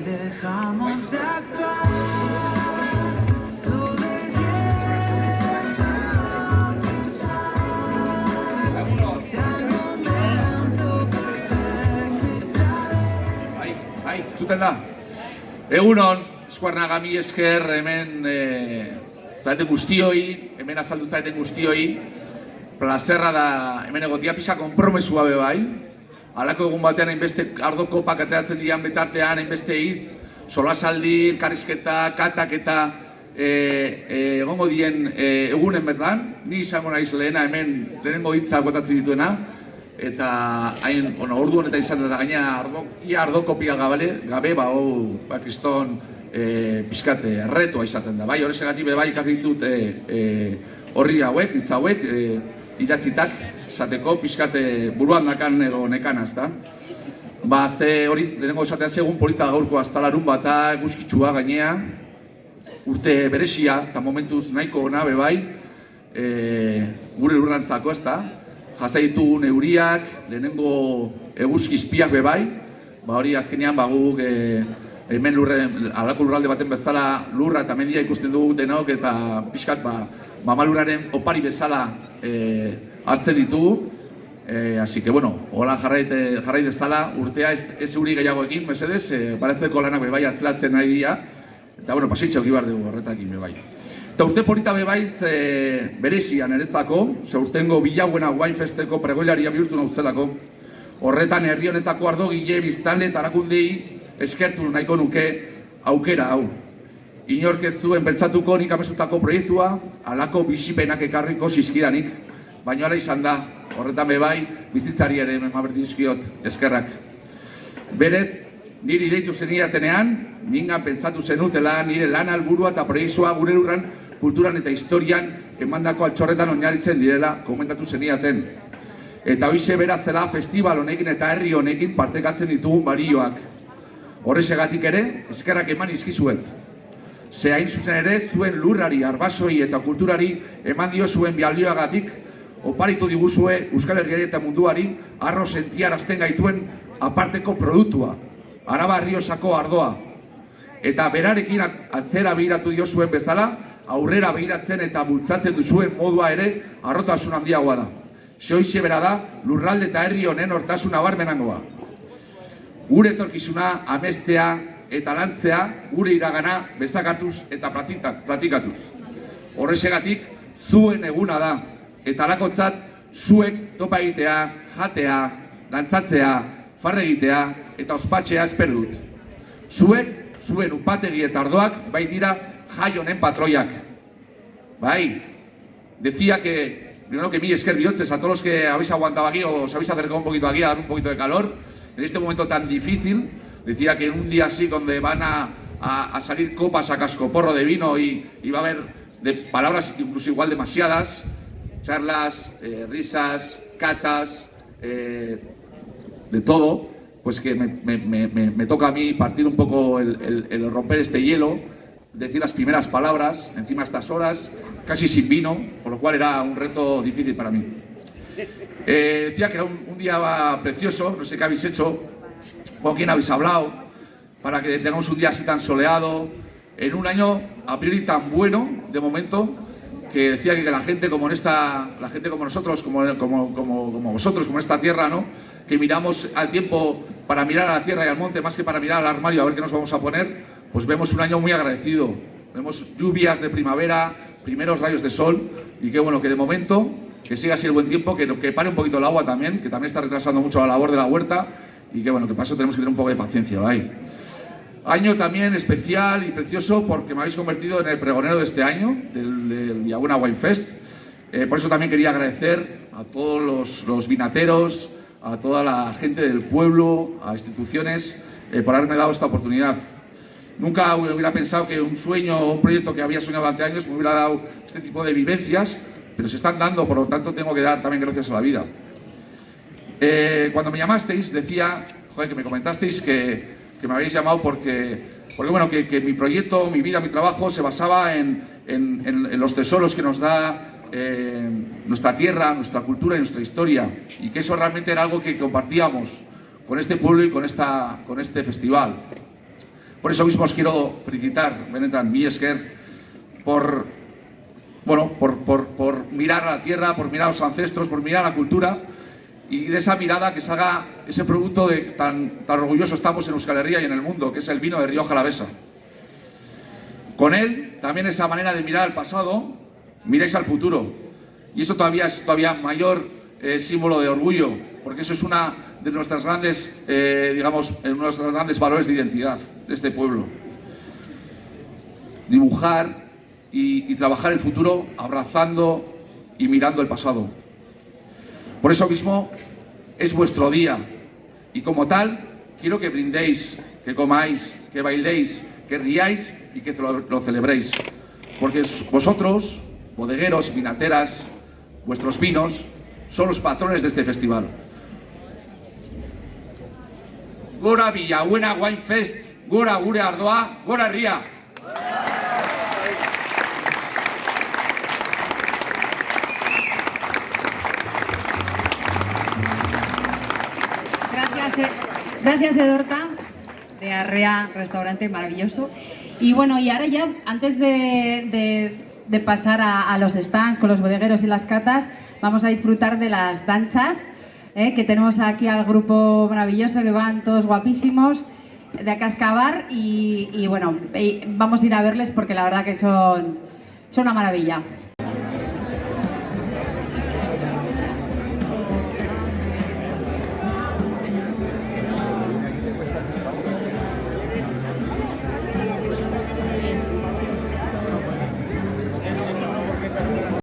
dejamos de actuar. Todo el tiempo pasar. El momento perfecto y saber. Bai, zuten da. Egunon, Eskuarnaga mi esker hemen zaeten guztioi, hemen azaldu zaeten guztioi. Plazerra da hemen egotia pisa konpromesua be bai. Halako egun batean hainbeste ardo kopak ateratzen dian betartean, hainbeste hitz, solasaldi, elkarrizketa, katak eta egongo dien egunen bertan. Ni izango naiz lehena hemen lehenengo hitza botatzen dituena. Eta hain, ordu honetan izan dara gaina ardo kopia gabe, kriston pixkate erretoa izaten da. Bai, horrezegatik be bai ikasi ditut horri hauek, hitz hauek, idatzitak esateko pixkate buruan dakan edo nekan azta. Ba, azte hori, lehenengo esatea segun polita gaurko azta larun bata, eguzkitsua gainea, urte berezia eta momentuz nahiko ona be bai, gure lurrantzako ezta. Jazta ditugun euriak, lehenengo eguzkizpiak be bai, ba hori azkenean guk hemen halako lurralde baten bezala lurra eta mendia ikusten dugu denok eta pixkat mamalurraren opari bezala hartzen ditugu. Así que bueno, hola jarrai dezala, urtea ez euri gehiagoekin, mesedez, baratzeko lanak be bai hartzelatzen nahi dira, eta bueno, pasitxo gibar dugu horretakin be bai. Eta urte polita be bai berezian eretzako, ze urtengo bilauena Winefesteko pregoilaria bihurtu nauzelako. Horretan herri honetako ardogile, biztanle eta erakundei eskertu nahiko nuke aukera hau. Inork ez zuen pentsatuko nik amezutako proiektua, halako bizipenak ekarriko zizkidanik, baina hala izan da, horretan be bai bizitzari ere memaberdizkiot eskerrak. Berez, niri deitu zenidatenean, ningan pentsatu zenutela nire lan helburua eta proiektua gure lurran, kulturan eta historian emandako altxorretan oinarritzen direla komentatu zenidaten. Eta hoize berazela festival honekin eta herri honekin partekatzen ditugun balioak. Horrezegatik ere, eskerrak eman izkizuet. Ze hain zuzen ere, zuen lurrari, arbasoi eta kulturari eman dio zuen balioagatik, oparitu diguzue Euskal Herriari eta munduari arro sentiarazten gaituen aparteko produktua, Araba Errioxako ardoa. Eta berarekin atzera behiratu dio zuen bezala, aurrera behiratzen eta bultzatzen duzuen modua ere harrotasun handiagoa da. Hoize bera da, lurralde eta herri honen hortasun nabarmenangoa. Gure etorkizuna, amestea eta lantzea, gure iragana bezakartuz eta platikatuz. Horrezegatik, zuen eguna da, eta halakotzat, zuek topa egitea, jatea, dantzatzea, farre egitea eta ospatzea espero dut. Zuek, zuen upategi eta ardoak, bai dira jai honen patroiak. Bai, decía que primero que mi esker bihotzez a todos los que habéis aguantado aquí o os habéis acercado un poquito aquí a dar un poquito de calor en este momento tan difícil. Decía que en un día así donde van a salir copas a cascoporro de vino y va a haber de palabras incluso igual demasiadas, charlas, risas, catas, de todo, pues que me toca a mí partir un poco el romper este hielo, decir las primeras palabras encima de estas horas, casi sin vino, por lo cual era un reto difícil para mí. Decía que era un día precioso, no sé qué habéis hecho, con quién habéis hablado, para que tengamos un día así tan soleado, en un año a priori tan bueno, de momento, que decía que la gente como nosotros, como vosotros, como en esta tierra, ¿no? Que miramos al tiempo para mirar a la tierra y al monte más que para mirar al armario a ver qué nos vamos a poner, pues vemos un año muy agradecido. Vemos lluvias de primavera, primeros rayos de sol y qué bueno que de momento, que siga así el buen tiempo, que pare un poquito el agua también, que también está retrasando mucho la labor de la huerta y que bueno, que para eso tenemos que tener un poco de paciencia, ¿vale? Año también especial y precioso porque me habéis convertido en el pregonero de este año, del Villabuena Winefest. Por eso también quería agradecer a todos los vinateros, a toda la gente del pueblo, a instituciones, por haberme dado esta oportunidad. Nunca hubiera pensado que un sueño o un proyecto que había soñado durante años me hubiera dado este tipo de vivencias, pero se están dando, por lo tanto tengo que dar también gracias a la vida. Cuando me llamasteis, decía, joder, que me comentasteis que me habéis llamado porque bueno, que mi proyecto, mi vida, mi trabajo se basaba en los tesoros que nos da nuestra tierra, nuestra cultura y nuestra historia, y que eso realmente era algo que compartíamos con este pueblo y con este festival. Por eso mismo os quiero felicitar, benetan, mi esker, por mirar a la tierra, por mirar a los ancestros, por mirar a la cultura, y de esa mirada que salga ese producto de tan orgulloso estamos en Euskal Herria y en el mundo, que es el vino de Rioja Alavesa. Con él, también esa manera de mirar al pasado, miráis al futuro. Y eso es mayor símbolo de orgullo, porque eso es una de nuestras grandes, nuestros grandes valores de identidad de este pueblo. Dibujar y trabajar el futuro abrazando y mirando el pasado. Por eso mismo es vuestro día y como tal quiero que brindéis, que comáis, que bailéis, que riáis y que lo celebréis. Porque vosotros, bodegueros, vinateras, vuestros vinos son los patrones de este festival. Gora Villabuena Wine Fest, gora gure ardoa, gora herria. Gracias Edorta, de Arrea, restaurante maravilloso. Y bueno, y ahora ya, antes de pasar a los stands con los bodegueros y las catas, vamos a disfrutar de las danzas, que tenemos aquí al grupo maravilloso, que van todos guapísimos, de Acascabar, y bueno, vamos a ir a verles porque la verdad que son una maravilla.